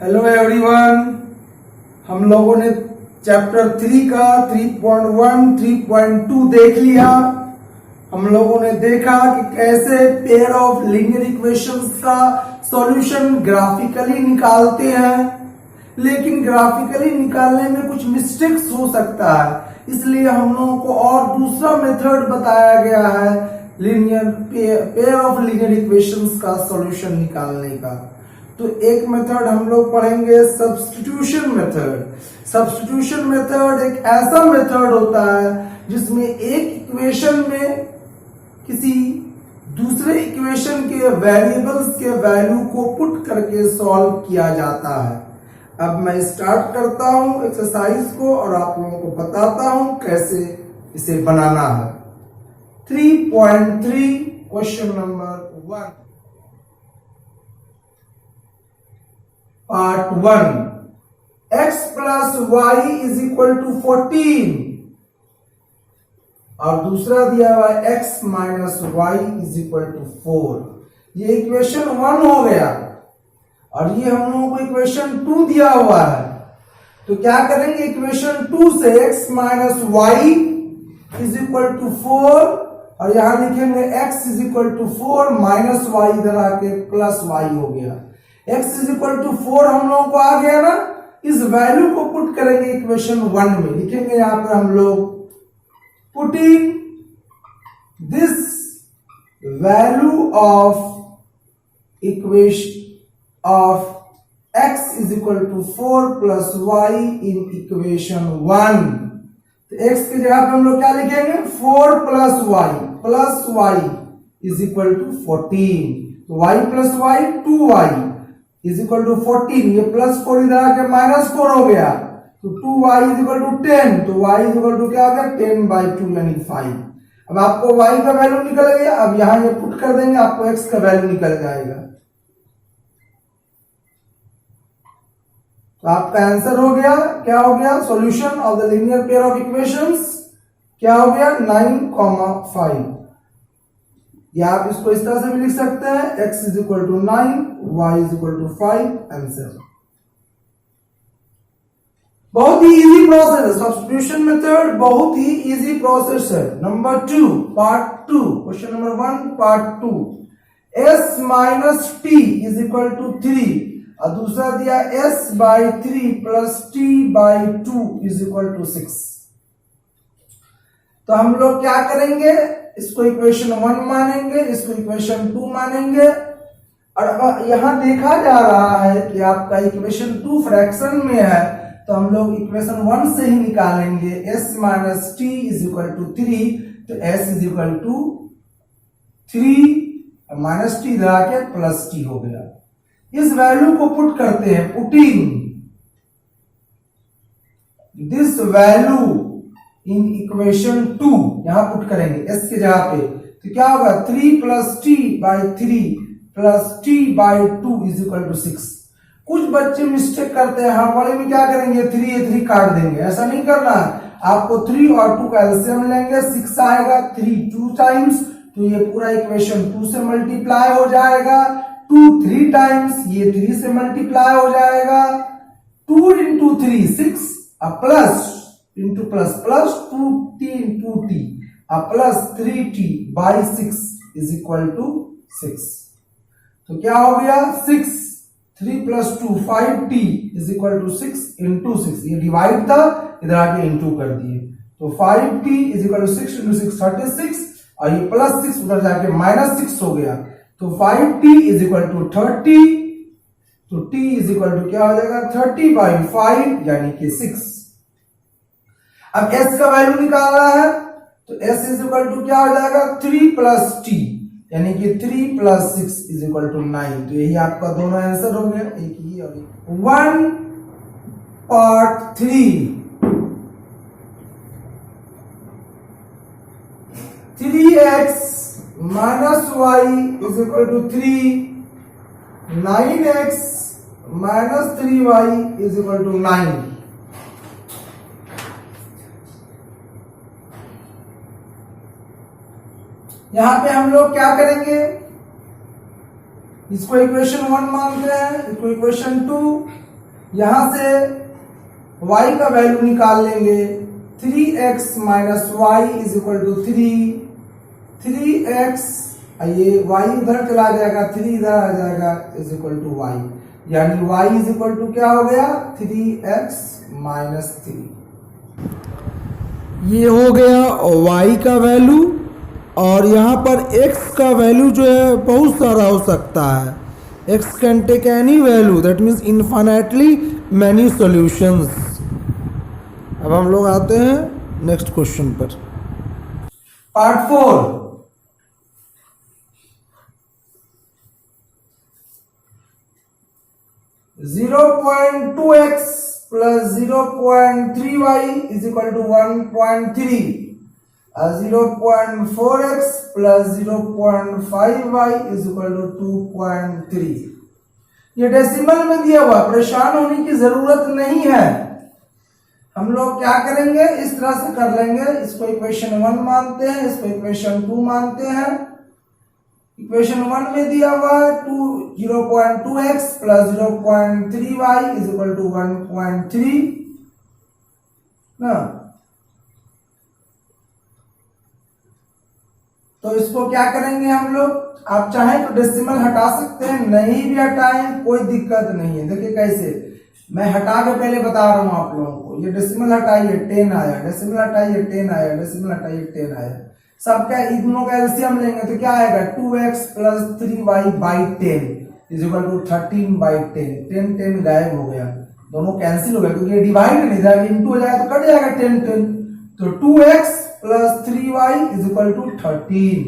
Hello everyone, हम लोगों ने चैप्टर 3 का 3.1 3.2 देख लिया। हम लोगों ने देखा कि कैसे पेयर ऑफ लीनियर इक्वेशंस का सॉल्यूशन ग्राफिकली निकालते हैं, लेकिन ग्राफिकली निकालने में कुछ मिस्टेक्स हो सकता है, इसलिए हम लोगों को और दूसरा मेथड बताया गया है linear pair of linear equations का सॉल्यूशन निकालने का। तो एक मेथड हम लोग पढ़ेंगे सब्स्टिट्यूशन मेथड। सब्स्टिट्यूशन मेथड एक ऐसा मेथड होता है जिसमें एक इक्वेशन में किसी दूसरे इक्वेशन के वेरिएबल्स के वैल्यू को पुट करके सॉल्व किया जाता है। अब मैं स्टार्ट करता हूं एक्सरसाइज को और आप लोगों को बताता हूं कैसे इसे बनाना है। 3.3 question number 1 part 1, x plus y is equal to 14 और दूसरा दिया हुआ है x minus y is equal to 4। ये इक्वेशन 1 हो गया और ये हम लोगों को इक्वेशन 2 दिया हुआ है। तो क्या करेंगे, इक्वेशन 2 से x minus y is equal to 4 और यहां लिखेंगे x is equal to 4 minus y इधर आके प्लस वाई हो गया। x इज इक्वल टू 4 हम लोगों को आ गया ना, इस वैल्यू को पुट करेंगे इक्वेशन 1 में। लिखेंगे यहां पर हम लोग putting this value of equation of x is equal to 4 plus y in equation 1। तो x की जगह पे हम लोग क्या लिखेंगे, 4 plus y is equal to 14। तो y plus y 2y is equal to 14। ये प्लस 4 इधर आके माइनस 4 हो गया, तो 2y इज इक्वल टू 10। तो y इज इक्वल टू क्या हो गया, 10/2 यानी 5। अब आपको y का वैल्यू निकल गया, अब यहां ये पुट कर देंगे, आपको x का वैल्यू निकल जाएगा। तो आपका आंसर हो गया, क्या हो गया, solution of the linear pair of equations क्या हो गया, 9,5। या आप इसको इस तरह से भी लिख सकते हैं, x is equal to 9 y is equal to 5। Answer बहुत ही इजी प्रोसेस है, सब्स्टिट्यूशन मेथड बहुत ही इजी प्रोसेस है। Number 2 part 2 question number 1 part 2, s minus t is equal to 3 और दूसरा दिया s/3 plus t/2 is equal to 6। तो हम लोग क्या करेंगे, इसको इक्वेशन 1 मानेंगे, इसको इक्वेशन 2 मानेंगे। और यहां देखा जा रहा है कि आपका इक्वेशन 2 फ्रैक्शन में है, तो हम लोग इक्वेशन 1 से ही निकालेंगे। s minus t is equal to 3, तो s is equal to 3 minus t इधर आके प्लस टी हो गया। इस वैल्यू को पुट करते हैं, putting this value in equation 2, यहां पुट करेंगे s के जगह पे। तो क्या होगा, 3 plus t by 3 plus t by 2 is equal to 6। कुछ बच्चे मिस्टेक करते हैं, हाँ वाले में क्या करेंगे, 3 काट देंगे। ऐसा नहीं करना है, आपको 3 और 2 का एलसीएम लेंगे, 6 आएगा, 3 2 टाइम्स, तो ये पूरा इक्वेशन 2 से मल्टीप्लाई हो जाएगा। 2 3 टाइम्स, ये 3 से मल्टीप्लाई हो जाएगा। 2 into 3 6 plus into plus plus 2t into t plus 3t by 6 is equal to 6। तो क्या हो गया, 6 3 plus 2 5t is equal to 6 into 6। ये डिवाइड था, इधर आके इंटू कर दिए, तो 5t is equal to 6 into 6 36 और ये प्लस 6 उधर जाके माइनस 6 हो गया। तो 5t इज इक्वल टू 30, तो t इज इक्वल टू क्या हो जाएगा, 30/5 यानी कि 6। अब s का वैल्यू निकालना है, तो s इज इक्वल टू क्या हो जाएगा, 3 प्लस t यानी कि 3 प्लस 6 इज इक्वल टू 9। तो यही आपका दोनों आंसर हो गया, एक ही और एक। 1 part 3, 3x minus y is equal to 3, 9x minus 3y is equal to 9। यहां पे हम लोग क्या करेंगे, इसको इक्वेशन 1 मानते हैं, इसको इक्वेशन 2 यहां से y का वैल्यू निकाल लेंगे 3x minus y is equal to 3x, ये y उधर चला जाएगा 3 इधर आ जाएगा इज इक्वल टू y, यानी y इज इक्वल टू क्या हो गया 3x माइनस 3। ये हो गया y का वैल्यू, और यहाँ पर x का वैल्यू जो है बहुत सारा हो सकता है। x can take any value, that means infinitely many solutions. अब हम लोग आते हैं नेक्स्ट क्वेश्चन पर। Part 4, zero point two x plus 0.3y is equal to 1.3, 0.4x plus 0.5y is equal to 2.3। ये डेसिमल में दिया हुआ, परेशान होने की जरूरत नहीं है। हम लोग क्या करेंगे, इस तरह से कर लेंगे, इसको इक्वेशन 1 मानते हैं, इसको इक्वेशन 2 मानते हैं। इक्वेशन 1 में दिया हुआ है 0.2x plus 0.3y is equal to 1.3 ना। तो इसको क्या करेंगे हम लोग, आप चाहें तो डेसिमल हटा सकते हैं, नहीं भी हटाएं कोई दिक्कत नहीं है। देखिए कैसे, मैं हटा के पहले बता रहा हूं आप लोगों को। ये डेसिमल हटाइए 10 आया, डेसिमल हटाइए 10 आया, डेसिमल हटाइए 10 आया। सबका इन दोनों का एलसीएम लेंगे तो क्या आएगा 2x plus 3y by 10 is equal to 13 by 10। 10 गायब हो गया, दोनों कैंसिल हो गया क्योंकि ये डिवाइड नहीं था, इंटू हो जाएगा तो कट जाएगा 10। तो 2x plus 3y is equal to 13।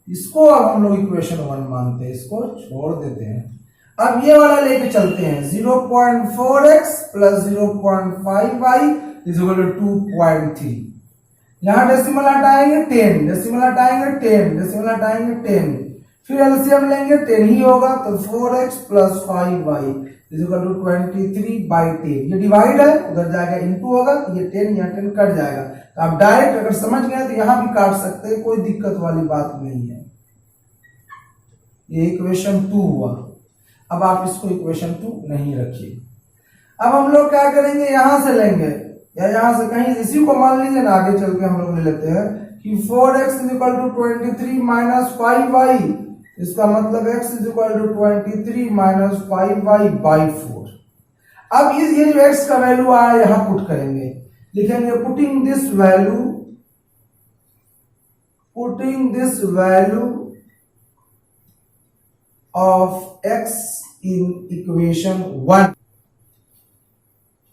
इसको अब हम लोग इक्वेशन 1 मानते हैं, इसको छोड़ देते हैं। अब ये वाला लेके चलते हैं 0.4x plus 0.5y is equal to 2.3। यहां डेसिमल हटाएंगे 10, डेसिमल हटाएंगे 10, डेसिमल हटाएंगे 10, फिर एलसीएम लेंगे 10 ही होगा, तो 4x plus 5y is equal to 23 by 10। ये डिवाइड है, उधर जाएगा इंटू होगा, ये 10 यहाँ 10 कट जाएगा। तो आप डायरेक्ट अगर समझ गए तो यहां भी काट सकते हैं, कोई दिक्कत वाली बात नहीं है। ये इक्वेशन 2 हुआ। अब आप इसको इक्वेशन 2 नहीं रखिए। अब हम लोग क्या करेंगे, यहां से लेंगे या यहां से कहीं, इसी को मान लीजिए ना, आगे चल के हम लोग ले लेते हैं कि 4x is equal to 23 minus 5y, इसका मतलब x is equal to 23 minus 5y by 4। अब ये जो x का वैल्यू आया यहां पुट करेंगे, लिखेंगे putting this value of x in equation 1।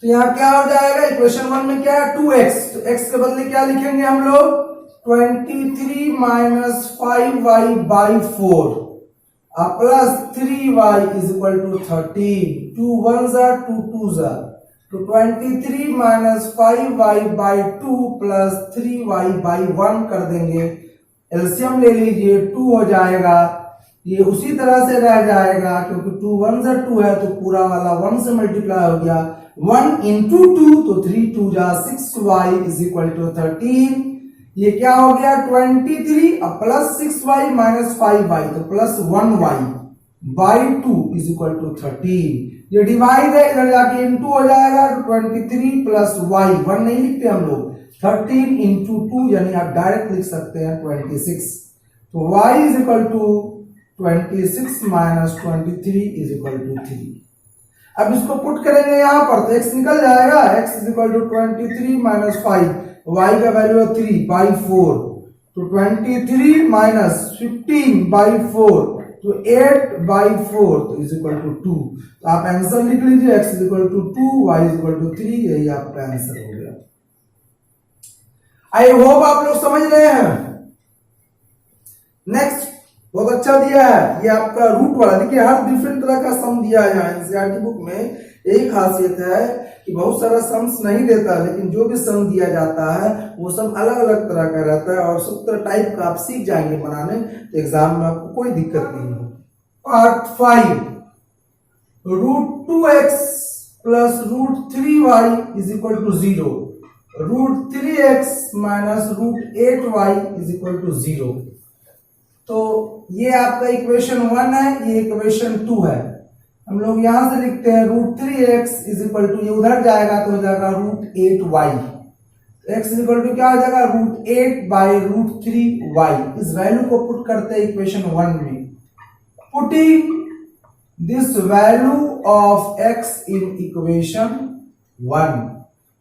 तो यहां क्या हो जाएगा, इक्वेशन 1 में क्या है 2x, तो x के बदले क्या लिखेंगे हम लोग 23 minus 5y by 4 plus 3y is equal to 13। 2 1 जा 2 2 जा, तो 23 minus 5y by 2 plus 3y by 1 कर देंगे। एलसीएम ले लीजिए 2 हो जाएगा, ये उसी तरह से रह जाएगा क्योंकि 2 1 जा 2 है, तो पूरा वाला 1 से मल्टीप्लाई हो गया। 1 इंटू 2 तो 3 2 जा 6y इज इक्वल टू 13। ये क्या हो गया 23 अब प्लस 6y माइनस 5y तो plus 1y by 2 is equal to 13। ये डिवाइड है, इधर जाके इंटू हो जाएगा, तो 23 प्लस y 1 नहीं लिखते हम लोग, 13 इंटू 2 यानी आप डायरेक्ट लिख सकते हैं 26। तो y is equal to 26 minus 23 is equal to 3। अब इसको पुट करेंगे यहां पर तो x निकल जाएगा, x is equal to 23 minus 5, y का वैल्यू है 3 बाई 4, तो 23 माइनस 15 बाई 4 तो 8 बाई 4 तो इज इक्वल टू 2। तो आप आंसर लिख लीजिए x is equal to 2, y is equal to 3, यही आपका आंसर हो गया। आई होप आप लोग समझ रहे हैं। नेक्स्ट बहुत अच्छा दिया है, ये आपका रूट वाला। देखिए हर डिफरेंट तरह का सम दिया है एनसीईआरटी बुक में। यही खासियत है कि बहुत सारा सम्स नहीं देता, लेकिन जो भी सम दिया जाता है वो सब अलग अलग तरह का रहता है और सब तरह टाइप का आप सीख जाएंगे बनाने, तो एग्जाम में आपको कोई दिक्कत नहीं हो। Part 5, √2x plus √3y is equal to 0, √3x minus √8y is equal to 0। तो ये आपका इक्वेशन 1 है, ये इक्वेशन 2 है। हम लोग यहां से लिखते हैं √3x इज इक्वल टू, ये उधर जाएगा तो हो जाएगा √8y। x is equal to क्या हो जाएगा √8/√3y। इस वैल्यू को पुट करते हैं इक्वेशन 1 में। Putting this value of x in equation 1,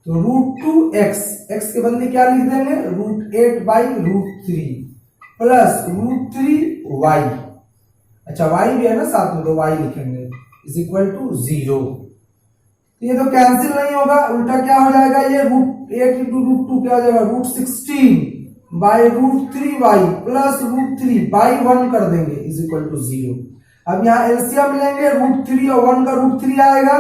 तो √2x, x के बदले क्या लिख देंगे √8/√3 प्लस √3y। अच्छा y भी है ना साथ में, तो y लिखेंगे इज इक्वल टू 0। ये तो कैंसिल नहीं होगा, उल्टा क्या हो जाएगा, ये √8 इंटू √2 क्या हो जाएगा √16/√3y प्लस √3/1 कर देंगे इज इक्वल टू 0। अब यहाँ एलसीएम लेंगे, √3 और 1 का √3 आएगा,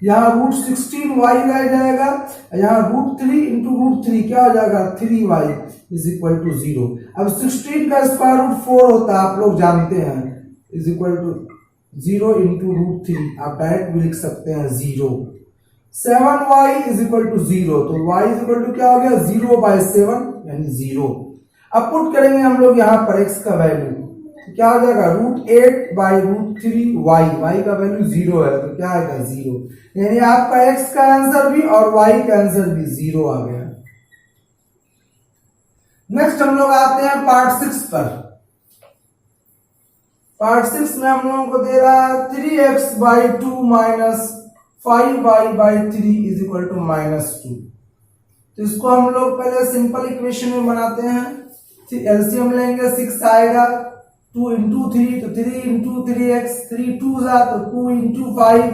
यहाँ √16y रह जाएगा, यहाँ √3 इंटू √3 क्या हो जाएगा 3y इज इक्वल टू 0। अब 16 का स्क्वायर रूट 4 होता है, आप लोग जानते हैं, इज इक्वल टू 0 इंटू √3, आप डायरेक्ट भी लिख सकते हैं 0। 7y इज इक्वल टू 0, तो y इज इक्वल टू क्या हो गया 0/7 यानी 0। अब पुट करेंगे हम लोग यहाँ पर x का वैल्यू, तो क्या हो जाएगा √8/√3y, y का वैल्यू 0 है तो क्या आएगा 0, यानी आपका x का आंसर भी और y का आंसर भी 0 आ गया। नेक्स्ट हम लोग आते हैं पार्ट 6 पर। पार्ट 6 में हम लोगों को दे रहा है 3x/2 minus 5y/3 is equal to -2। तो इसको हम लोग पहले सिंपल इक्वेशन में बनाते हैं। एलसीएम लेंगे, 6 आएगा, 2 इंटू 3 तो 3 इंटू 3x, 3 2 जा तो 2 इंटू 5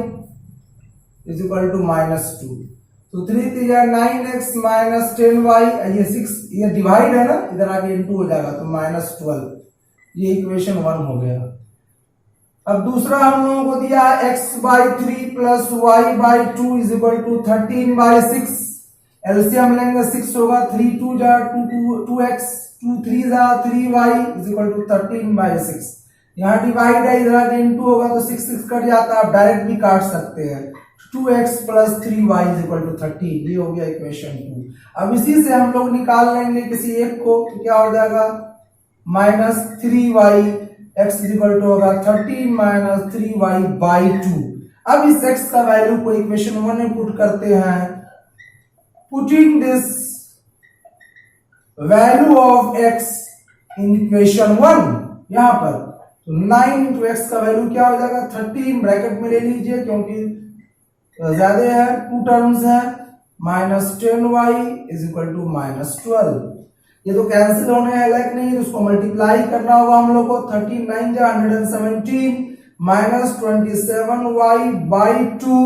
इज इक्वल टू -2। तो 3 3 9x माइनस 10y, ये 6 ये डिवाइड है ना, इधर आगे इंटू हो जाएगा तो -12। ये इक्वेशन 1 हो गया। अब दूसरा हम लोगों को दिया है x/3 plus y/2 is equal to 13/6। LCM लेंगे, 6 होगा, 3 2 जा 2x, 2 3 जा 3y इज इक्वल टू 13/6। यहाँ डिवाइड है, इधर आगे इंटू होगा तो 6 6 कट जाता है, आप डायरेक्ट भी काट सकते हैं। 2x plus 3y is equal to 13, ये हो गया इक्वेशन 2। अब इसी से हम लोग निकाल लेंगे किसी एक को, तो क्या हो जाएगा -3y, x is equal to होगा 13 माइनस 3y/2। अब इस x का वैल्यू को इक्वेशन 1 में पुट करते हैं। Putting this value of x in equation 1 यहां पर, तो 9 इंटू एक्स का वैल्यू क्या हो जाएगा 13, ब्रैकेट में ले लीजिए क्योंकि ज्यादा है, 2 टर्म्स है, -10y इज इक्वल टू -12। ये तो कैंसिल होने वाला है कि नहीं, उसको मल्टीप्लाई करना होगा हम लोग को। 39 जा 117 माइनस 27y/2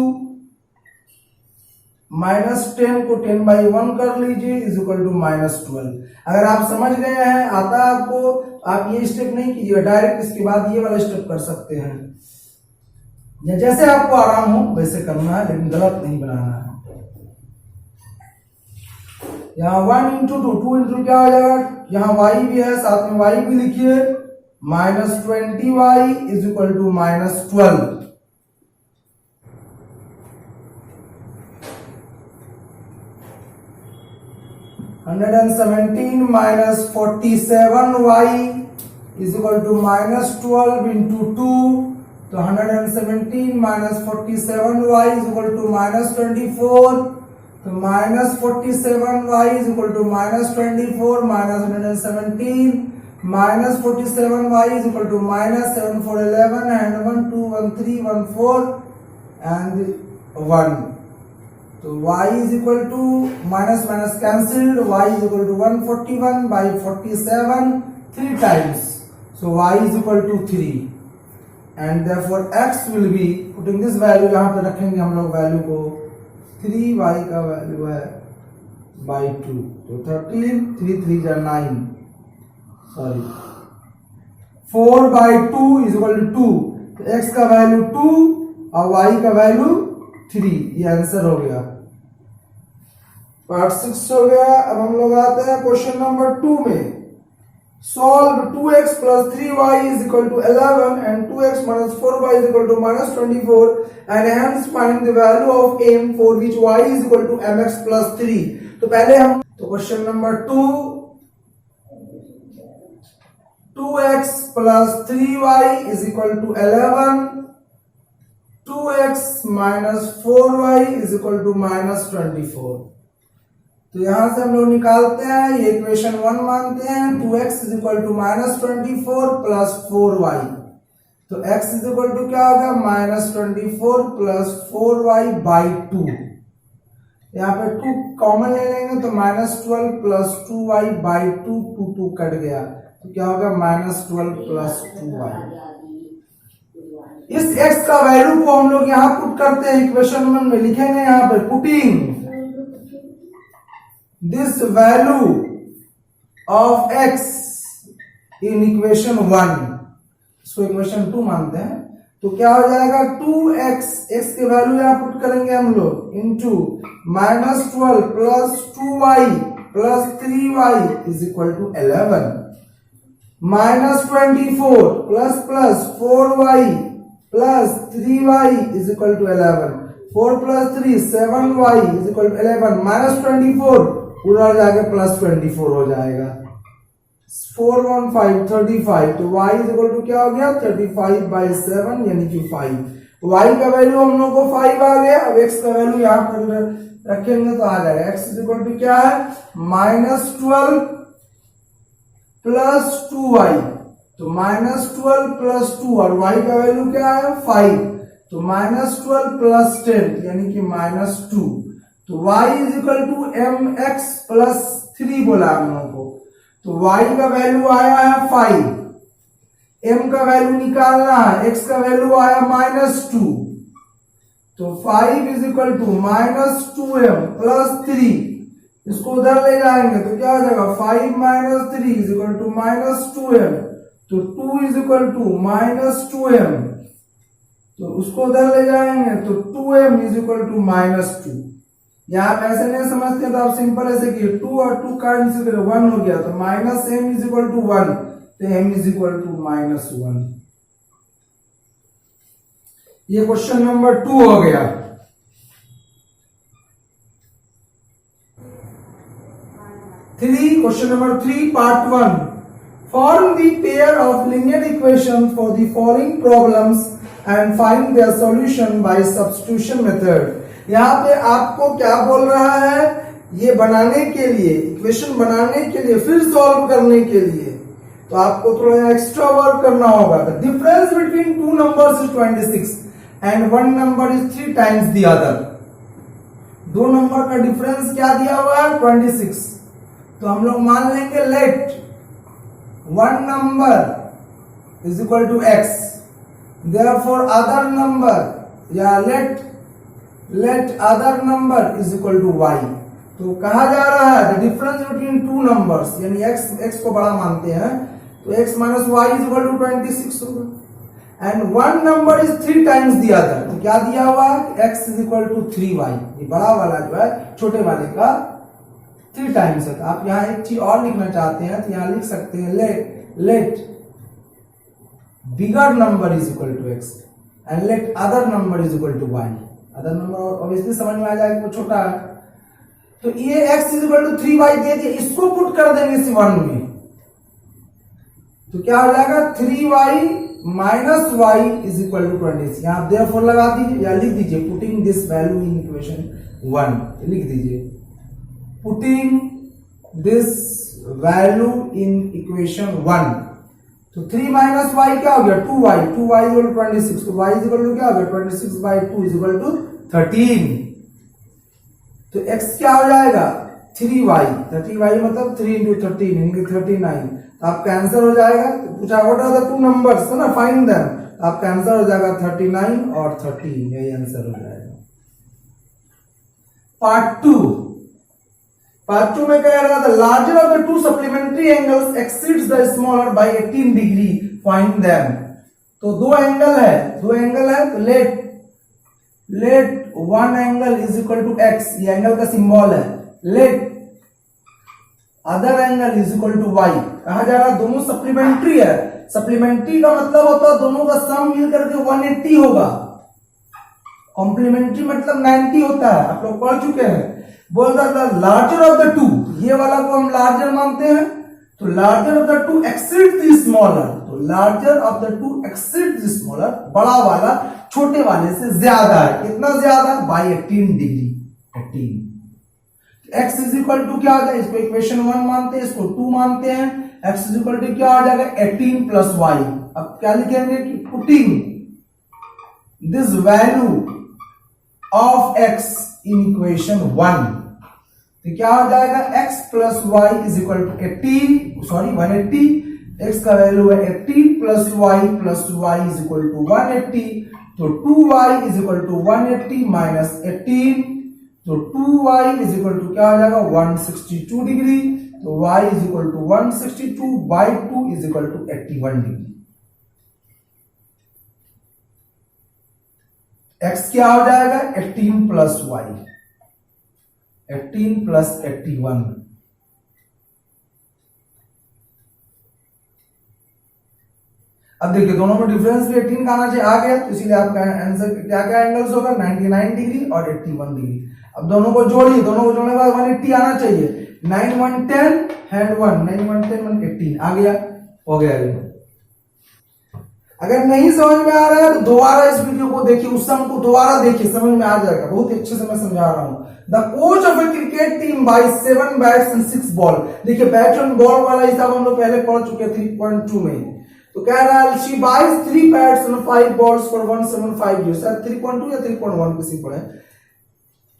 -10 को 10/1 कर लीजिए इज इक्वल टू -12। अगर आप समझ गए हैं, आता है आपको, आप ये स्टेप नहीं कीजिएगा, डायरेक्ट इसके बाद ये वाला स्टेप कर सकते हैं, या जैसे आपको आराम हो वैसे करना है, लेकिन गलत नहीं बनाना है। यहाँ 1 इंटू 2 इंटू क्या हो जाएगा, यहाँ y भी है, साथ में y भी लिखिए, -20y is equal to -12। -117 minus 47y is equal to -12 into 2, तो 117 minus 47y is equal to -24, तो -47y is equal to -24 minus 117 minus 47y is equal to -7 4 11 and 1 2 1 3 1 4 and 1, तो y is equal to minus minus cancelled, y is equal to 141/47 3 times, so y is equal to 3 and therefore x will be, putting this value यहाँ पे रखेंगे हम लोग value को, 3y का value है /2, तो 13 3 3 जा 9, सॉरी 4/2 is equal to 2, तो x का वैल्यू 2 और y का वैल्यू 3, ये आंसर हो गया। पार्ट 6 हो गया। अब हम लोग आते हैं क्वेश्चन नंबर 2 में। Solve 2x plus 3y is equal to 11 and 2x minus 4y is equal to -24 and hence find the value of m for which y is equal to mx plus 3। तो पहले हम, तो question number 2, 2x plus 3y is equal to 11 2x minus 4y is equal to minus 24। तो यहां से हम लोग निकालते हैं, ये इक्वेशन 1 मानते हैं। 2x is equal to minus 24 plus 4y, तो x इज इक्वल टू क्या होगा, माइनस 24 प्लस 4y बाई 2। यहाँ पे 2 कॉमन ले लेंगे तो minus 12 plus 2y by 2, 2 cut गया, तो क्या होगा माइनस 12 प्लस 2y। इस x का वैल्यू को हम लोग यहाँ पुट करते हैं, इक्वेशन 1 में लिखेंगे यहाँ पे, putting this value of x in equation 1, इसको इक्वेशन 2 मानते हैं। तो क्या हो जाएगा, 2x, x के वैल्यू यहाँ पुट करेंगे हम लोग, into minus 12 plus 2y plus 3y is equal to 11, minus 24 plus plus 4y plus 3y is equal to 11, 4 plus 3 7y is equal to 11, minus 24 पूरा जाके प्लस 24 हो जाएगा, 4 1 5 35, तो y इज इक्वल टू क्या हो गया, 35 बाई 7 यानी कि 5। y का वैल्यू हम लोग को 5 आ गया। अब x का वैल्यू यहाँ पर रखेंगे तो आ जाएगा, x इज इक्वल टू क्या है, माइनस 12 प्लस 2y, तो माइनस 12 प्लस 2, और y का वैल्यू क्या है 5, तो माइनस 12 प्लस 10 यानी कि माइनस 2, तो y is equal to mx plus 3 बोला हम लोगों को, तो y का वैल्यू आया है 5, m का वैल्यू निकालना है, x का वैल्यू आया माइनस 2, तो 5 is equal to minus 2m plus 3, इसको उधर ले जाएंगे तो क्या हो जाएगा, 5 minus 3 is equal to minus 2m, तो 2 is equal to minus 2m, तो उसको उधर ले जाएंगे तो 2m is equal to minus 2। यहाँ पे ऐसे नहीं समझते तो आप सिंपल ऐसे कि 2 और 2 कैंसिल 1 हो गया, तो minus m is equal to 1, तो m is equal to minus 1। ये क्वेश्चन नंबर 2 हो गया। Question number 3, part 1. Form the pair of linear equations for the following problems and find their solution by substitution method. यहाँ पे आपको क्या बोल रहा है, ये बनाने के लिए, इक्वेशन बनाने के लिए, फिर सॉल्व करने के लिए, तो आपको थोड़ा एक्स्ट्रा वर्क करना होगा। The difference between two numbers is 26 and one number is 3 times the other. दो नंबर का डिफरेंस क्या दिया हुआ है, 26, तो हम लोग मान लेंगे let one number is equal to x, therefore other number या let other number is equal to y। तो कहा जा रहा है the difference between two numbers, यानी x को बड़ा मानते हैं, तो x minus y is equal to 26 होगा, and one number is 3 times the other, तो क्या दिया हुआ है, x is equal to 3y, ये बड़ा वाला जो है छोटे वाले का 3 टाइम्स है। तो आप यहाँ एक चीज और लिखना चाहते हैं तो यहाँ लिख सकते हैं let bigger number is equal to x and let other number is equal to y। Other number obviously समझ में आ जाएगा, वो छोटा है, तो ये x is equal to 3y दे दिए, इसको पुट कर देंगे इस 1 में, तो क्या हो जाएगा 3y minus y is equal to 26। यहाँ देयरफॉर लगा दीजिए या लिख दीजिए putting this value in equation 1, लिख दीजिए putting this value in equation 1, तो 3 माइनस y क्या हो गया 2y, 2y is equal to 26, तो y इज इक्वल टू क्या हो गया 26 बाई 2 इज इक्वल टू 13, तो x क्या हो जाएगा 3y, 30y मतलब 3 इंटू 13 यानी 39, तो आपका आंसर हो जाएगा, तो पूछा what are the two numbers, ना फाइंड देम, तो आपका आंसर हो जाएगा 39 और 13, यही आंसर हो जाएगा। पार्ट 2 में कह रहा था larger of the two supplementary angles exceeds the smaller by 18 degree, find them. तो दो एंगल है तो let one angle is equal to x, ये एंगल का सिंबल है, let other angle is equal to y। कहा जा रहा दोनों सप्लीमेंट्री है, सप्लीमेंट्री का मतलब होता है दोनों का सम मिल करके 180 होगा, कॉम्प्लीमेंट्री मतलब 90 होता है, आप लोग पढ़ चुके हैं। बोल रहा था लार्जर ऑफ द टू, ये वाला को हम लार्जर मानते हैं, तो larger of the two exceed the smaller, तो larger of the two exceed the smaller, बड़ा वाला छोटे वाले से ज्यादा है, कितना ज्यादा, by 18 degree, 18। x is equal to क्या हो जाएगा, इसको इक्वेशन 1 मानते हैं, इसको 2 मानते हैं, x इज इक्वल टू क्या हो जाएगा 18 प्लस y। अब क्या लिखेंगे कि putting this value of x in equation 1, तो क्या हो जाएगा x plus y is equal to 180, x का वैल्यू है 80 plus y is equal to 180, तो 2y is equal to 180 minus 18, तो 2y इज इक्वल टू क्या हो जाएगा 162 डिग्री, तो y is equal to 162 by 2 is equal to 81 degree. x क्या हो जाएगा 18 प्लस y, 18 प्लस 81, अब देखिए दोनों में डिफरेंस भी 18 का आना चाहिए, आ गया, तो इसीलिए आपका आंसर क्या क्या एंगल्स होगा 99 डिग्री और 81 डिग्री। अब दोनों को जोड़िए, दोनों को जोड़ने के बाद 180 आना चाहिए, 9 1 10 हैंड 1, 9 1 10 1 18 आ गया, हो गया ये। अगर नहीं समझ में आ रहा है तो दोबारा इस वीडियो को देखिए, उस सम को दोबारा देखिए, समझ में आ जाएगा, बहुत अच्छे से मैं समझा रहा हूं। The coach of a cricket team buy 7 bats and 6 ball, देखिए बैट एंड बॉल वाला हिसाब हम लोग पहले पढ़ चुके 3.2 में, तो कह रहा है she buys 3 bats and 5 balls for 1750, शायद 3.2 या 3.1 किसी पढ़े,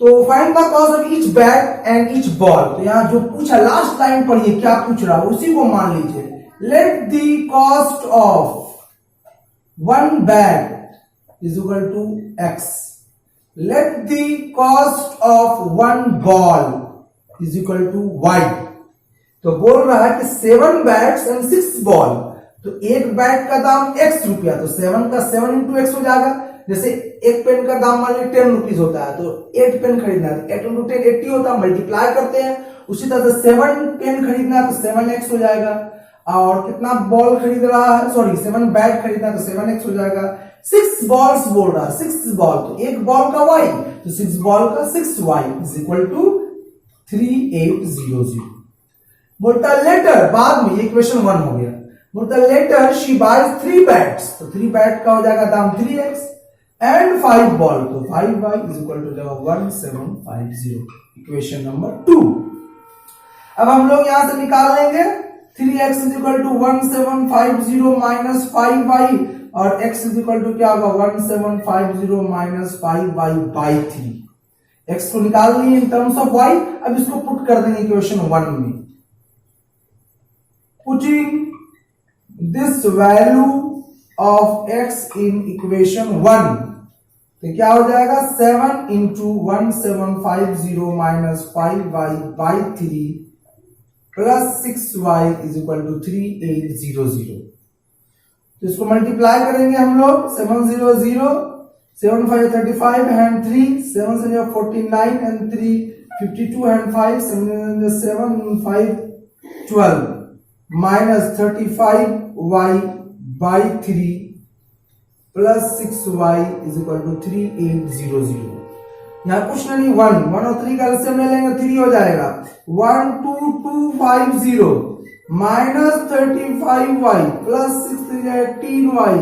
तो find the cost of each bat and each ball. तो यहां जो पूछा लास्ट लाइन पढ़िए क्या पूछ रहा है उसी को मान लीजिए, let the cost of 1 bat is equal to x. Let the cost of 1 ball is equal to y. तो बोल रहा है कि 7 bats and 6 ball, तो एक बैट का दाम x रुपया, तो 7 का 7 इंटू एक्स हो जाएगा। जैसे एक पेन का दाम मान लीजिए 10 रुपीज होता है, तो 8 पेन खरीदना है, तो 8 इंटू 10 80 होता है, मल्टीप्लाई करते हैं। उसी तरह से 7 पेन खरीदना है तो 7x हो जाएगा, और कितना बॉल खरीद रहा है, सॉरी 7 बैट खरीदना है तो 7x हो जाएगा। 6 बॉल्स बोल रहा है, 6 बॉल, तो एक बॉल का y, तो 6 बॉल का 6y इज इक्वल टू 3800। बोलता लेटर, बाद में ये इक्वेशन 1 हो गया, बोलता लेटर शी बाइज 3 बैट्स, तो 3 बैट का हो जाएगा दाम 3x एंड 5 बॉल, तो 5y इज इक्वल टू जाएगा 1750, इक्वेशन नंबर 2। अब हम लोग यहां से निकाल लेंगे 3x is equal to 1750 minus 5y, और x इज इक्वल टू क्या होगा 1750 माइनस 5y बाई 3। x को निकाल लिए इन टर्म्स ऑफ y, अब इसको पुट कर देंगे इक्वेशन 1 में। Putting this value of x in equation 1, तो क्या हो जाएगा 7 into 1750 minus 5y by 3 plus 6y is equal to 3800। तो इसको मल्टीप्लाई करेंगे हम लोग, 700 7 5 35 एंड 3 7 से 49 and 3 52 and 5 7 5 12 minus 35y by 3 plus 6y is equal to 3800। यहां कुछ नहीं, 1 और 3 का एलसीएम ले लेंगे 3 हो जाएगा, 12250 minus 35y plus 618y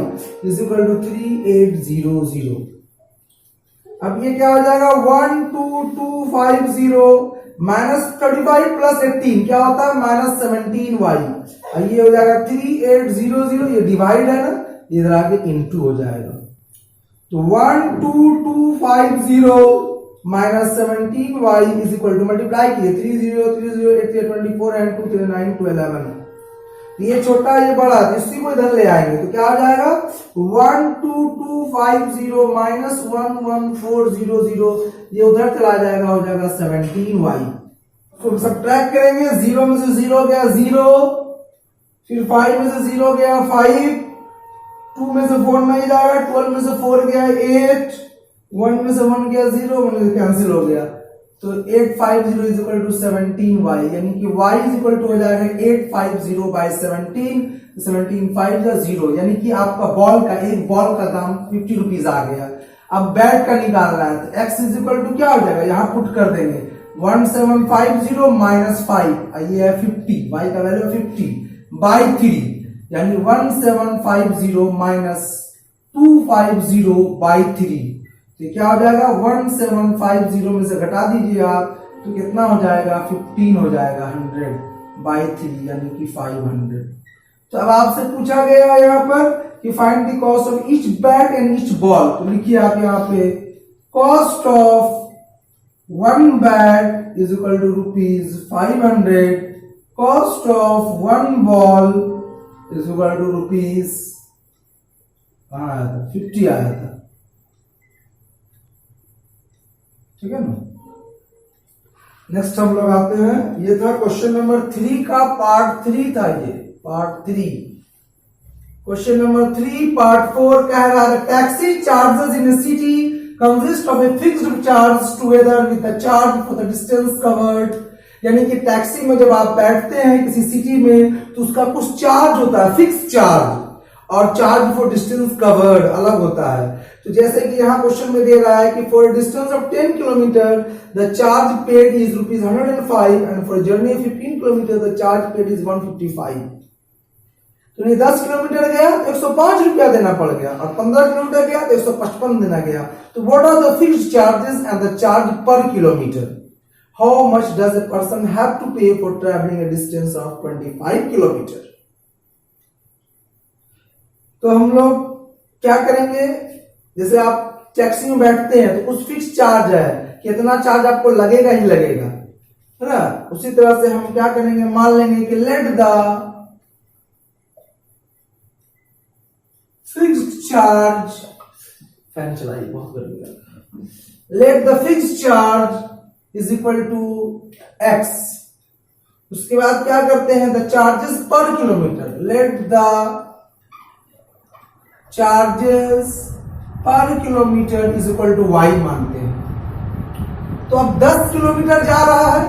is equal to 3800। अब ये क्या हो जाएगा 12250 माइनस 35 प्लस 18 क्या होता है माइनस 17y, ये हो जाएगा 3800, ये डिवाइड है ना, इधर आके इंटू हो जाएगा, तो 12250 minus 17y is equal to multiply किए 30 30 8 24 एंड 2 3 9 2 11, तो ये छोटा ये बड़ा, इसी को इधर ले आएंगे तो क्या हो जाएगा 12250 माइनस 11400, ये उधर चला जाएगा, हो जाएगा 17y। तो सब्ट्रैक्ट करेंगे, 0 में से 0 गया 0, फिर 5 में से 0 गया 5, 2 में से 4 नहीं जाएगा, 12 में से 4 गया 8, 1 में से 1 गया 0, 1 में से कैंसिल हो गया, तो 850 इज इक्वल टू 17y, यानी कि y इज इक्वल टू हो जाएगा 850 बाई 17, 17 5 या 0, यानी कि आपका बॉल का एक बॉल का दाम 50 रुपीज आ गया। अब बैट का निकाल रहा है तो x इज इक्वल टू क्या हो जाएगा, यहां पुट कर देंगे 1750 माइनस 5 ये है 50, y का वैल्यू 50 बाई 3 यानी 1750 माइनस 250 बाई 3, तो क्या हो जाएगा 1750 में से घटा दीजिए आप तो कितना हो जाएगा 15 हो जाएगा 100 बाई 3 यानी कि 500। तो अब आपसे पूछा गया यहाँ पर कि find the cost of each bat and each ball, तो लिखिए आप यहाँ पे cost of one bat is equal to rupees 500, cost of one ball is equal to rupees 50 आया था, ठीक है ना। नेक्स्ट हम लोग आते हैं, ये था क्वेश्चन नंबर 3 का पार्ट 3 था, ये पार्ट 3। क्वेश्चन नंबर 3 पार्ट 4 कह रहा है taxi charges in A city consist of a fixed charge together with the charge for the distance covered, यानी कि टैक्सी में जब आप बैठते हैं किसी सिटी में तो उसका कुछ चार्ज होता है फिक्स चार्ज, और चार्ज फॉर डिस्टेंस कवर्ड अलग होता है। तो जैसे कि यहाँ क्वेश्चन में दे रहा है कि for distance of 10 kilometre the charge paid is rupees 105 and for journey 15 kilometre the charge paid is 155। तो ये 10 किलोमीटर गया तो 105 रुपया देना पड़ गया, और 15 किलोमीटर गया तो 155 देना गया। तो what are the fixed charges and the charge per kilometre, how much does a person have to pay for travelling a distance of 25 kilometre. तो हम लोग क्या करेंगे, जैसे आप टैक्सी में बैठते हैं तो कुछ फिक्स चार्ज है कि इतना चार्ज आपको लगेगा ही लगेगा, है ना। उसी तरह से हम क्या करेंगे, मान लेंगे कि let the fixed charge, fan चलाइए बहुत गर्मी है, let the fixed charge is equal to x. उसके बाद क्या करते हैं, the charges per kilometre, let the charges per kilometre is equal to y मानते हैं। तो अब 10 किलोमीटर जा रहा है,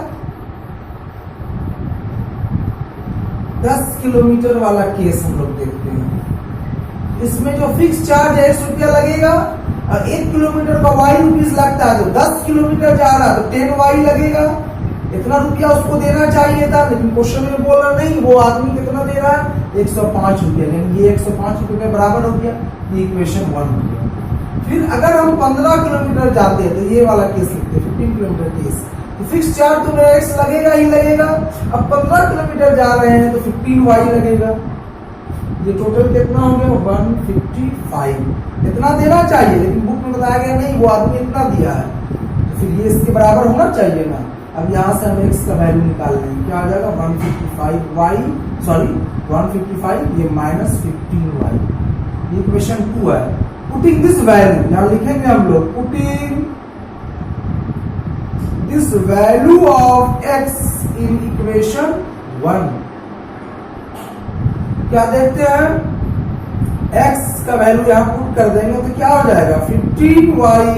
10 किलोमीटर वाला केस हम लोग देखते हैं। इसमें जो फिक्स चार्ज है 1 रुपया लगेगा, और 1 किलोमीटर का वाई रुपीज लगता है, तो 10 किलोमीटर जा रहा है तो 10 वाई लगेगा। इतना रुपया उसको देना चाहिए था, लेकिन क्वेश्चन में बोला नहीं, वो आदमी कितना दे रहा है 105 रुपया, लेकिन ये 105 रुपये के बराबर हो गया, ये इक्वेशन 1 हो गया। फिर अगर हम 15 किलोमीटर जाते हैं तो ये वाला केस लिखते हैं 15 किलोमीटर केस, तो फिक्स चार्ज तो मेरा एक्स लगेगा ही लगेगा। अब 15 किलोमीटर जा रहे हैं तो 15 वाई लगेगा, ये टोटल कितना हो गया 155। इतना देना चाहिए, लेकिन बुक में बताया गया नहीं, वो आदमी इतना दिया है, तो फिर ये इसके बराबर होना चाहिए ना। अब यहां से हम एक्स का वैल्यू निकाल लेंगे, क्या आ जाएगा 155 वाई, सॉरी 155, ये माइनस 15 वाई, ये इक्वेशन 2 है। पुटिंग दिस वैल्यू, यहां लिखेंगे हम लोग putting this value of x in equation 1। क्या देखते हैं, x का वैल्यू यहां पुट कर देंगे तो क्या हो जाएगा 15y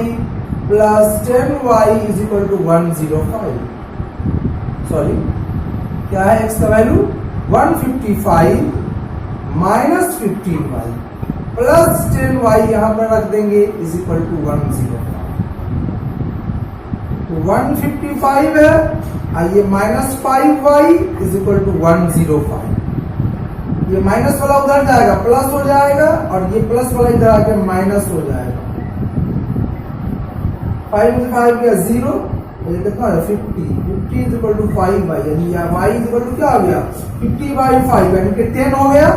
plus 10y is equal to 105। Sorry क्या है x का value 155 minus 15y plus 10y यहां पर रख देंगे इज इक्वल टू 105। तो 155 है, आइए minus 5y is equal to 105। ये माइनस वाला उधर जाएगा प्लस हो जाएगा, और ये प्लस वाला इधर आके माइनस हो जाएगा। 5 में 5 या 0, ये कितना है 50। 50 इज इक्वल टू 5y, यानी y इज इक्वल टू क्या हो गया 50/5, यानी कि 10 हो गया।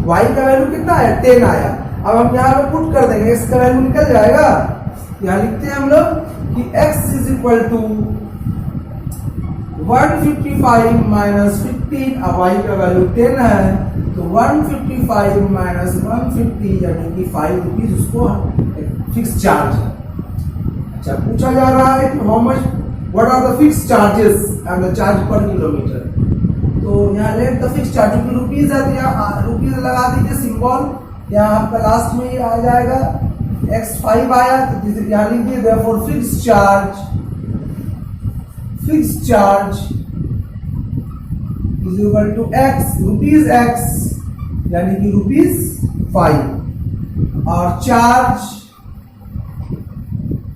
y का वैल्यू कितना है 10 आया। अब हम यहाँ पे पुट कर देंगे, x का वैल्यू निकल जाएगा। यहाँ लिखते हैं हम लोग कि x is equal to 155 minus 15, अब y का वैल्यू 10 है, तो 155 माइनस 150 यानी कि 5 रुपीज उसको फिक्स चार्ज है। अच्छा, पूछा जा रहा है कि how much what are the fix charges and the charge per kilometre. तो यहाँ लेट द फिक्स चार्ज, क्योंकि रुपीज है तो यहाँ रुपीज लगा दीजिए सिंबल, यहाँ आपका लास्ट में ही आ जाएगा। x5 आया तो यहाँ लिख दिए therefore fix charge is equal to x, rupees x यानी कि ₹5, और चार्ज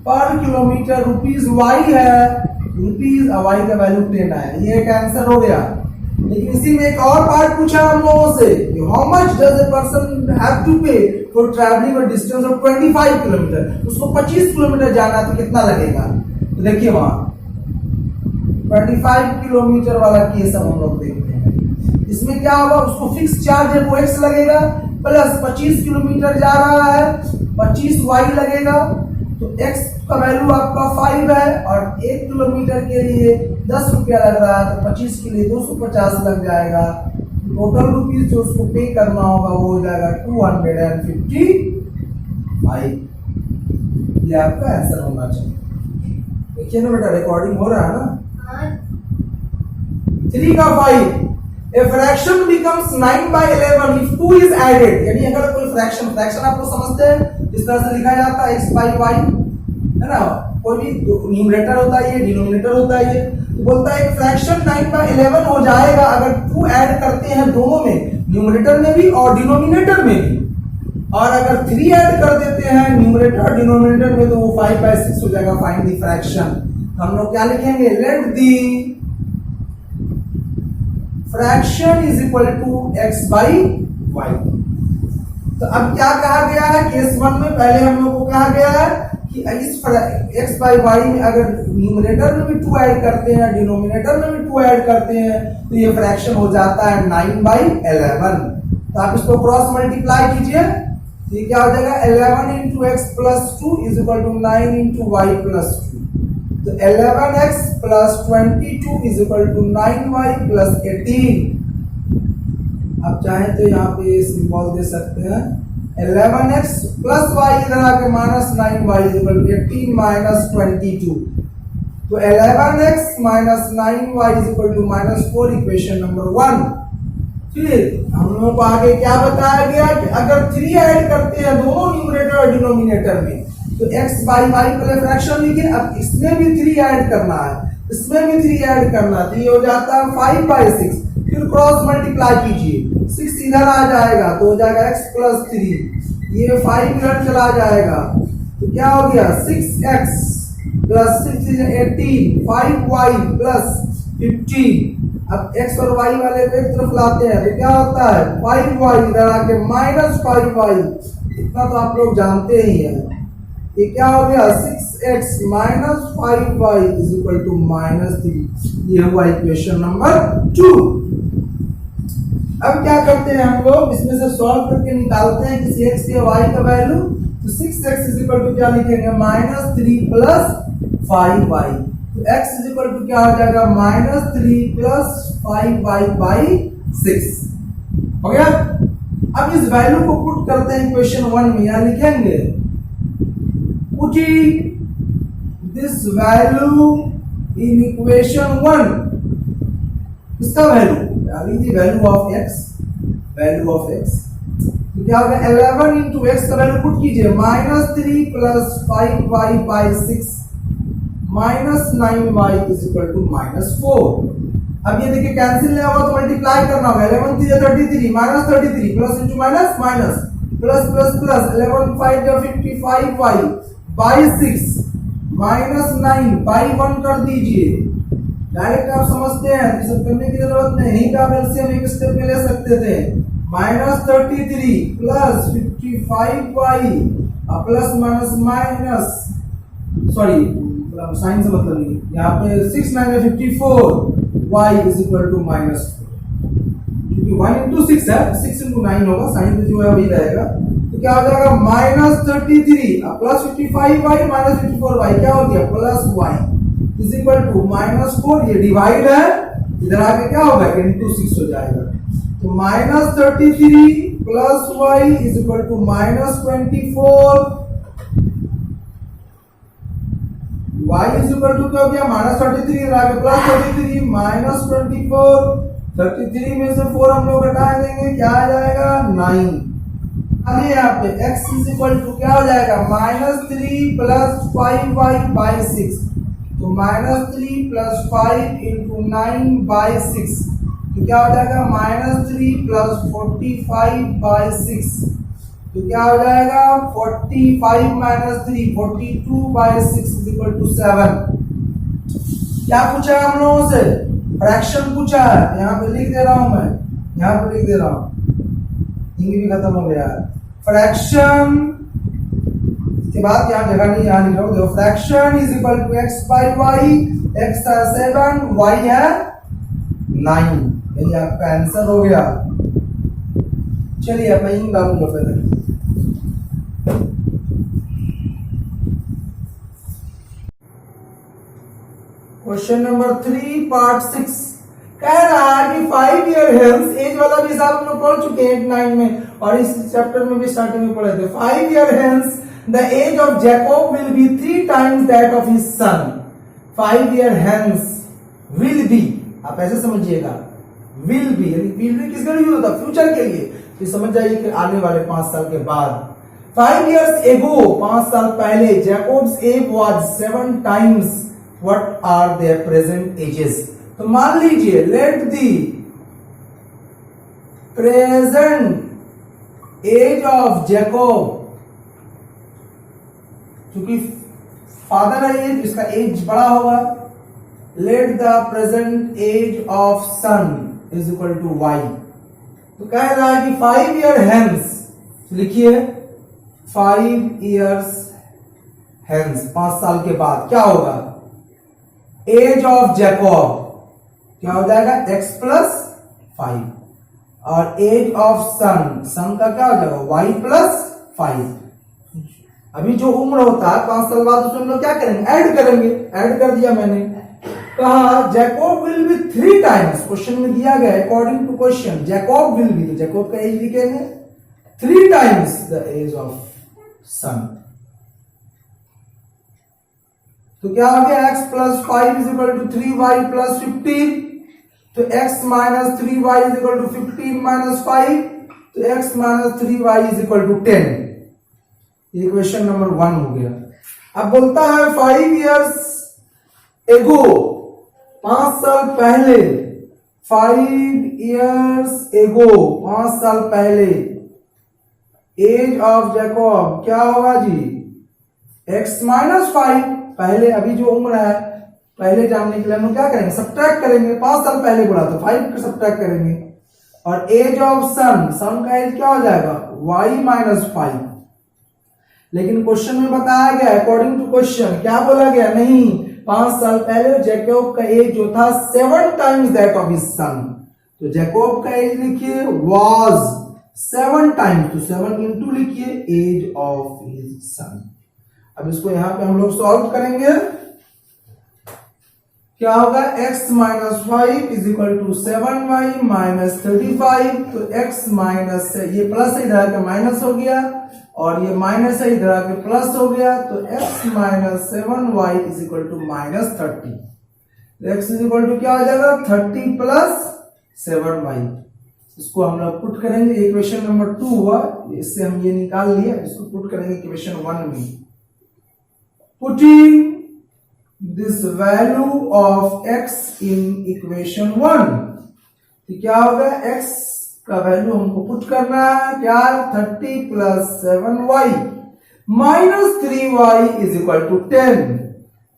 पर किलोमीटर ₹y है, रुपीज और वाई का वैल्यू 10 आया, ये एक आंसर हो गया। लेकिन इसी में एक और पार्ट पूछा हम लोगों से, how much does a person have to pay for travelling a distance of 25 kilometre, उसको 25 किलोमीटर जाना तो कितना लगेगा। तो देखिए वहां 25 किलोमीटर वाला केस हम लोग देखते हैं। इसमें क्या होगा, उसको फिक्स चार्ज है वो एक्स लगेगा, प्लस 25 किलोमीटर जा रहा है 25 वाई लगेगा, तो एक्स का वैल्यू आपका 5 है और 1 किलोमीटर के लिए 10 रुपया लग रहा है, तो 25 के लिए 250 लग जाएगा। टोटल रुपीज जो उसको पे करना होगा वो हो जाएगा 255। ये आपका आंसर होना चाहिए। देखिए ना बेटा, रिकॉर्डिंग हो रहा है ना। 3 का 5, a fraction becomes 9/11 if 2 is added, यानी अगर कोई फ्रैक्शन आप लोग समझते हैं इस तरह से लिखा जाता है x by y, है ना, कोई भी न्यूमरेटर होता है ये, डिनोमिनेटर होता है ये, तो बोलता है एक फ्रैक्शन 9/11 हो जाएगा अगर 2 ऐड करते हैं दोनों में, न्यूमरेटर में भी और डिनोमिनेटर में भी, और अगर 3 ऐड कर देते हैं न्यूमरेटर और डिनोमिनेटर में तो वो 5/6 हो जाएगा। Find the fraction. हम लोग क्या लिखेंगे, let the fraction is equal to x by y. तो अब क्या कहा गया है केस 1 में, पहले हम लोग को कहा गया है कि इस x बाई वाई में अगर न्यूमरेटर में भी 2 ऐड करते हैं, डिनोमिनेटर में भी 2 ऐड करते हैं, तो ये फ्रैक्शन हो जाता है 9/11। तो आप इसको क्रॉस मल्टीप्लाई कीजिए, तो ये क्या हो जाएगा, 11 into x plus 2 is equal to 9 into y plus 2। तो 11x plus 22 is equal to 9y plus 18। आप चाहें तो यहाँ पे सिंबल दे सकते हैं 11x प्लस y, इधर आके minus 9y is equal to 18 minus 22। तो 11x minus 9y is equal to -4, equation number 1। फिर हम लोगों को आगे क्या बताया गया कि अगर 3 ऐड करते हैं दोनों न्यूमरेटर और डिनोमिनेटर में, तो x बाई वाई पहले फ्रैक्शन लिखे, अब इसमें भी 3 ऐड करना है, इसमें भी 3 ऐड करना है, तो ये हो जाता है 5/6। फिर क्रॉस मल्टीप्लाई कीजिए, 6 इधर आ जाएगा तो हो जाएगा x प्लस 3, ये 5 इधर चला जाएगा तो क्या हो गया 6x प्लस 6 18, 5y प्लस 15। अब x और y वाले को एक तरफ लाते हैं तो क्या होता है 5y इधर आके -5y, इतना तो आप लोग जानते ही हैं। ये क्या हो गया 6x minus 5y is equal to -3। ये हुआ इक्वेशन नंबर 2। अब क्या करते हैं हम लोग, इसमें से सॉल्व करके निकालते हैं किसी x या y का वैल्यू। तो 6x इज इक्वल टू क्या लिखेंगे -3 प्लस 5y, तो x इज इक्वल टू क्या हो जाएगा -3 प्लस 5y बाई 6। हो गया। अब इस वैल्यू को पुट करते हैं इक्वेशन 1 में, यहां लिखेंगे putting this value in equation 1, इसका वैल्यू ऑफ x, तो क्या होगा 11 इंटू एक्स का वैल्यू पुट कीजिए -3 plus 5y by 6 minus 9y is equal to -4। अब ये देखिए कैंसिल नहीं होगा तो मल्टीप्लाई करना होगा, 11 3 33 -33 plus into minus minus plus plus plus 11 5 55y by 6 -9 by 1 कर दीजिए। डायरेक्ट आप समझते हैं, ये सब करने की जरूरत नहीं, यहीं का एलसीएम एक स्टेप में ले सकते थे। -33 plus 55y plus minus minus sorry sine से मतलब नहीं, यहाँ पे 6 9 54 y इज इक्वल टू -4, क्योंकि 1 इंटू 6 है, 6 इंटू 9 होगा, साइन तो जो है वही रहेगा। तो क्या हो जाएगा -33 प्लस 55y माइनस 54y क्या हो गया plus y is equal to -4। ये डिवाइड है, इधर आके क्या होगा इंटू 6 हो जाएगा। तो -33 plus y is equal to -24, y is equal to क्या हो गया -33 इधर आके प्लस 33 -24, 33 में से 4 हम लोग हटा देंगे, क्या आ जाएगा 9। अब यहाँ पे x इज इक्वल टू क्या हो जाएगा -3 प्लस 5y बाई 6, तो -3 प्लस 5 इंटू 9 बाई 6, तो क्या हो जाएगा -3 प्लस 45 बाई 6, तो क्या हो जाएगा 45 minus 3 42 by 6 is equal to 7। क्या पूछा है हम लोगों से? फ्रैक्शन पूछा है। यहाँ पे लिख दे रहा हूं मैं, यहाँ पे लिख दे रहा हूं, इंग्लिश भी खत्म हो गया। फ्रैक्शन के बाद यहाँ जगह नहीं, यहाँ लिख रहा हूँ, देखो fraction is equal to x by y, x है 7, वाई है 9, यही आपका आंसर हो गया। चलिए अब मैं इन डालूंगा पहले। क्वेश्चन नंबर 3 पार्ट 6 कह रहा है कि 5 ईयर हेल्थ, एज वाला भी हिसाब हम लोग पढ़ चुके हैं 8-9 में, और इस चैप्टर में भी स्टार्टिंग में पढ़े थे। 5 ईयर हेल्थ the age of Jacob will be 3 times that of his son. 5 year हेल्थ विल बी, आप ऐसे समझिएगा, विल बी किसके लिए यूज होता है? फ्यूचर के लिए। तो समझ जाइए कि आने वाले 5 साल के बाद। 5 years ago, 5 साल पहले, Jacob's age was 7 times what are their present ages। तो मान लीजिए let the present age of Jacob, क्योंकि फादर है ये, इसका एज बड़ा होगा, let the present age of son is equal to y. तो कह रहा है कि 5 year hence, लिखिए 5 years hence, 5 साल के बाद क्या होगा? एज ऑफ जैकोब क्या हो जाएगा? x प्लस 5, और एज ऑफ सन, सन का क्या हो जाएगा? y plus 5। अभी जो उम्र होता है 5 साल बाद, उसमें हम लोग क्या करेंगे? ऐड करेंगे। ऐड कर दिया मैंने। कहा Jacob will be 3 times, question में दिया गया according to question Jacob will be, तो जैकोब का एज लिखेंगे 3 times the age of son. तो क्या हो गया? x plus 5 is equal to 3y plus 15। तो x minus 3y is equal to 15 minus 5, तो x minus 3y is equal to 10। ये क्वेश्चन नंबर 1 हो गया। अब बोलता है 5 years ago, 5 साल पहले, 5 years ago, 5 साल पहले, एज ऑफ जैकोब क्या होगा जी? x माइनस 5, पहले अभी जो उम्र है, पहले जानने के लिए हम क्या करेंगे? सब्ट्रैक्ट करेंगे। 5 साल पहले बोला तो 5 का सब्ट्रैक्ट करेंगे। और एज ऑफ सन, सन का एज क्या हो जाएगा? y minus 5। लेकिन क्वेश्चन में बताया गया अकॉर्डिंग टू क्वेश्चन, क्या बोला गया? नहीं, 5 साल पहले जैकोब का एज जो था 7 times दैट ऑफ हिज सन। तो जैकोब का एज लिखिए वाज 7 times, तो 7 इंटू लिखिए एज ऑफ हिज सन। अब इसको यहां पे हम लोग सॉल्व करेंगे। क्या होगा? x minus 5 is equal to 7y minus 35। तो x माइनस से ये प्लस है, इधर आके माइनस हो गया, और ये माइनस है, इधर आके प्लस हो गया। तो x minus 7y is equal to minus 30। तो x इज इक्वल टू क्या हो जाएगा? 30 प्लस 7y। इसको हम लोग पुट करेंगे। इक्वेशन नंबर 2 हुआ, इससे हम ये निकाल लिया, इसको पुट करेंगे इक्वेशन 1 में। Putting this value of x in equation 1, तो क्या होगा? x का वैल्यू हमको पुट करना है, क्या? 30 plus 7y minus 3y is equal to 10।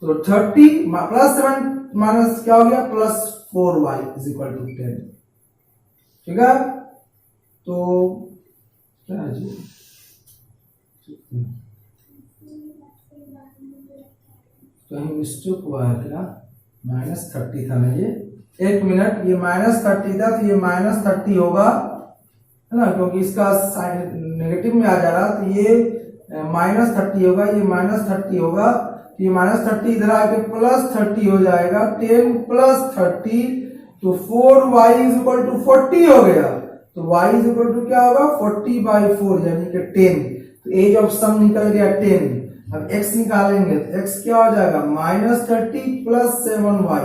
तो 30 प्लस 7 माइनस क्या हो गया? Plus 4y is equal to 10। ठीक है, तो क्या है जी? कहीं मिस्टेक हुआ है क्या? माइनस 30 था ना ये, 1 मिनट, ये माइनस 30 था, तो ये माइनस 30 होगा, है ना, क्योंकि इसका साइन नेगेटिव में आ जा रहा, तो ये माइनस 30 होगा, ये माइनस 30 होगा, तो ये माइनस 30 इधर आके प्लस 30 हो जाएगा। 10 प्लस 30, तो 4y इज इक्वल टू 40 हो गया। तो y इज इक्वल टू क्या होगा? 40/4 यानी कि 10। तो एज ऑफ सम निकल गया 10। अब x निकालेंगे तो x क्या हो जाएगा? माइनस 30 प्लस 7y,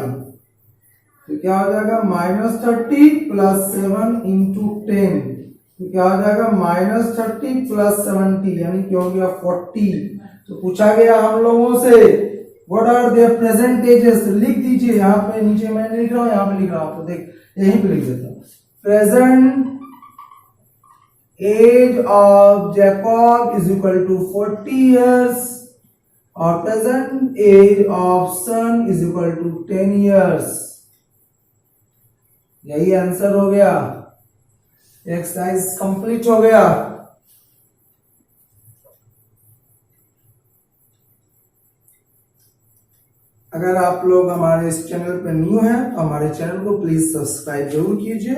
तो क्या हो जाएगा? माइनस 30 प्लस 7 इंटू 10, तो क्या हो जाएगा? माइनस 30 प्लस 70 यानी कि हो गया 40। तो पूछा गया हम लोगों से what are their present ages, लिख दीजिए यहाँ पे, नीचे मैं लिख रहा हूँ, यहाँ पे लिख रहा हूँ, तो देख यहीं पे लिख देता हूँ। Present age of Jacob is equal to 40 years, और present age of son is equal to 10 years। यही आंसर हो गया। एक्सरसाइज कंप्लीट हो गया। अगर आप लोग हमारे इस चैनल पर न्यू हैं तो हमारे चैनल को प्लीज सब्सक्राइब जरूर कीजिए।